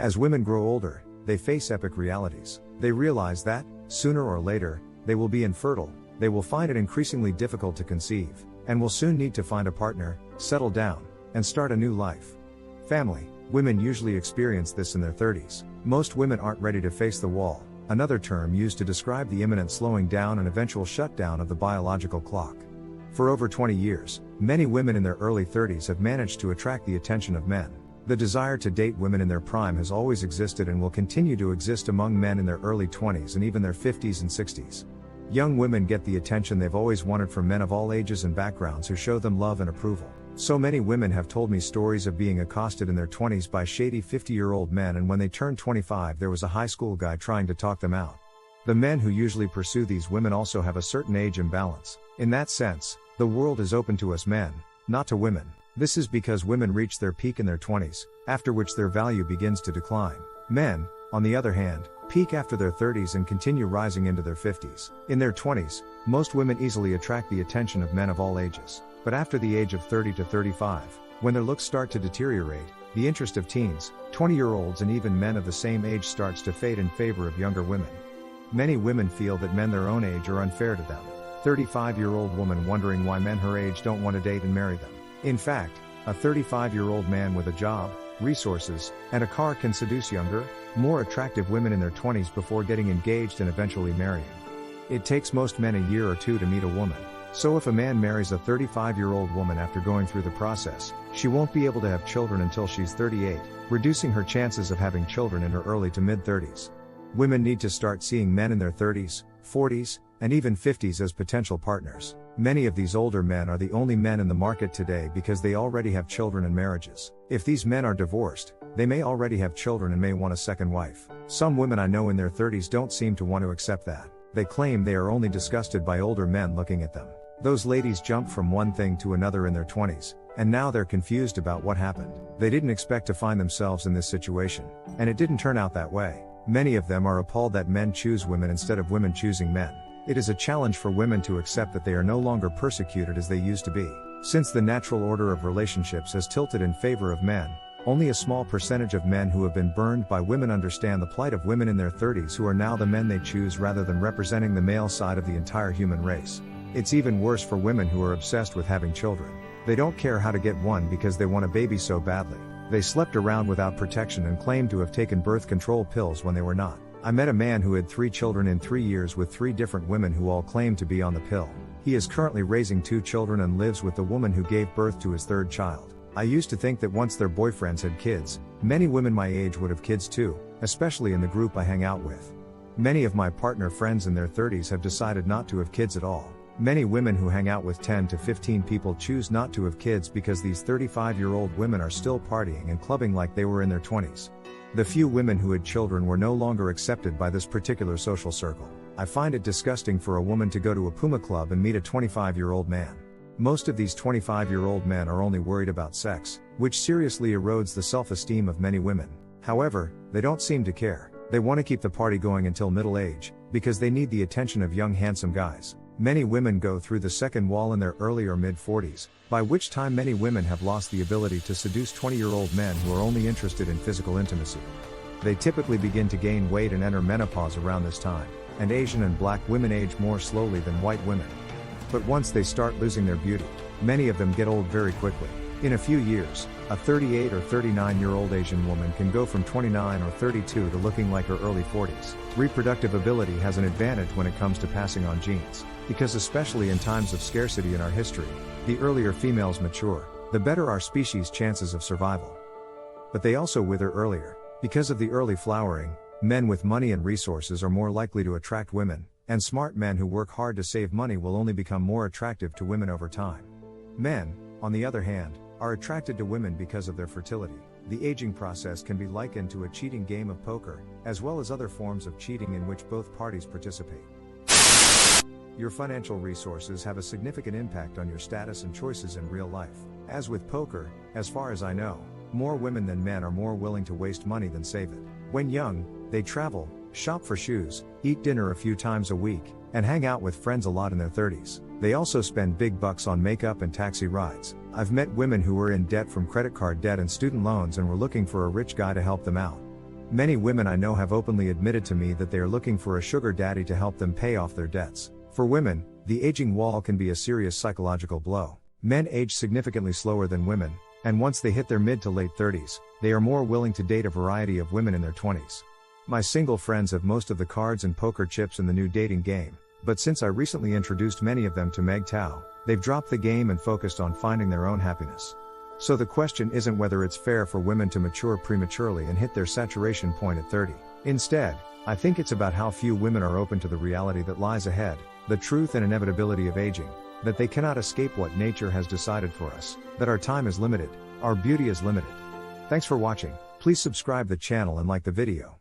As women grow older, they face epic realities. They realize that, sooner or later, they will be infertile, they will find it increasingly difficult to conceive, and will soon need to find a partner, settle down, and start a new life. Family. Women usually experience this in their 30s. Most women aren't ready to face the wall, another term used to describe the imminent slowing down and eventual shutdown of the biological clock. For over 20 years, many women in their early 30s have managed to attract the attention of men. The desire to date women in their prime has always existed and will continue to exist among men in their early 20s and even their 50s and 60s. Young women get the attention they've always wanted from men of all ages and backgrounds who show them love and approval. So many women have told me stories of being accosted in their 20s by shady 50-year-old men, and when they turned 25 there was a high school guy trying to talk them out. The men who usually pursue these women also have a certain age imbalance. In that sense, the world is open to us men, not to women. This is because women reach their peak in their 20s, after which their value begins to decline. Men, on the other hand, peak after their 30s and continue rising into their 50s. In their 20s, most women easily attract the attention of men of all ages. But after the age of 30 to 35, when their looks start to deteriorate, the interest of teens, 20-year-olds and even men of the same age starts to fade in favor of younger women. Many women feel that men their own age are unfair to them. 35-year-old woman wondering why men her age don't want to date and marry them. In fact, a 35-year-old man with a job, resources, and a car can seduce younger, more attractive women in their 20s before getting engaged and eventually marrying. It takes most men a year or two to meet a woman. So if a man marries a 35-year-old woman after going through the process, she won't be able to have children until she's 38, reducing her chances of having children in her early to mid-30s. Women need to start seeing men in their 30s, 40s, and even 50s as potential partners. Many of these older men are the only men in the market today because they already have children and marriages. If these men are divorced, they may already have children and may want a second wife. Some women I know in their 30s don't seem to want to accept that. They claim they are only disgusted by older men looking at them. Those ladies jump from one thing to another in their 20s, and now they're confused about what happened. They didn't expect to find themselves in this situation, and it didn't turn out that way. Many of them are appalled that men choose women instead of women choosing men. It is a challenge for women to accept that they are no longer persecuted as they used to be. Since the natural order of relationships has tilted in favor of men, only a small percentage of men who have been burned by women understand the plight of women in their 30s who are now the men they choose rather than representing the male side of the entire human race. It's even worse for women who are obsessed with having children. They don't care how to get one because they want a baby so badly. They slept around without protection and claimed to have taken birth control pills when they were not. I met a man who had 3 children in 3 years with 3 different women who all claimed to be on the pill. He is currently raising 2 children and lives with the woman who gave birth to his 3rd child. I used to think that once their boyfriends had kids, many women my age would have kids too, especially in the group I hang out with. Many of my partner friends in their 30s have decided not to have kids at all. Many women who hang out with 10 to 15 people choose not to have kids because these 35-year-old women are still partying and clubbing like they were in their 20s. The few women who had children were no longer accepted by this particular social circle. I find it disgusting for a woman to go to a Puma club and meet a 25-year-old man. Most of these 25-year-old men are only worried about sex, which seriously erodes the self-esteem of many women. However, they don't seem to care. They want to keep the party going until middle age, because they need the attention of young handsome guys. Many women go through the second wall in their early or mid-40s, by which time many women have lost the ability to seduce 20-year-old men who are only interested in physical intimacy. They typically begin to gain weight and enter menopause around this time, and Asian and black women age more slowly than white women. But once they start losing their beauty, many of them get old very quickly. In a few years, a 38 or 39-year-old Asian woman can go from 29 or 32 to looking like her early 40s. Reproductive ability has an advantage when it comes to passing on genes, because especially in times of scarcity in our history, the earlier females mature, the better our species' chances of survival. But they also wither earlier. Because of the early flowering, men with money and resources are more likely to attract women, and smart men who work hard to save money will only become more attractive to women over time. Men, on the other hand, are attracted to women because of their fertility. The aging process can be likened to a cheating game of poker, as well as other forms of cheating in which both parties participate. Your financial resources have a significant impact on your status and choices in real life. As with poker, as far as I know, more women than men are more willing to waste money than save it. When young, they travel, shop for shoes, eat dinner a few times a week, and hang out with friends a lot in their 30s. They also spend big bucks on makeup and taxi rides. I've met women who were in debt from credit card debt and student loans and were looking for a rich guy to help them out. Many women I know have openly admitted to me that they are looking for a sugar daddy to help them pay off their debts. For women, the aging wall can be a serious psychological blow. Men age significantly slower than women, and once they hit their mid to late 30s, they are more willing to date a variety of women in their 20s. My single friends have most of the cards and poker chips in the new dating game, but since I recently introduced many of them to mgtow, they've dropped the game and focused on finding their own happiness. So the question isn't whether it's fair for women to mature prematurely and hit their saturation point at 30. Instead, I think it's about how few women are open to the reality that lies ahead, the truth and inevitability of aging, that they cannot escape what nature has decided for us, that our time is limited, our beauty is limited. Thanks for watching. Please subscribe the channel and like the video.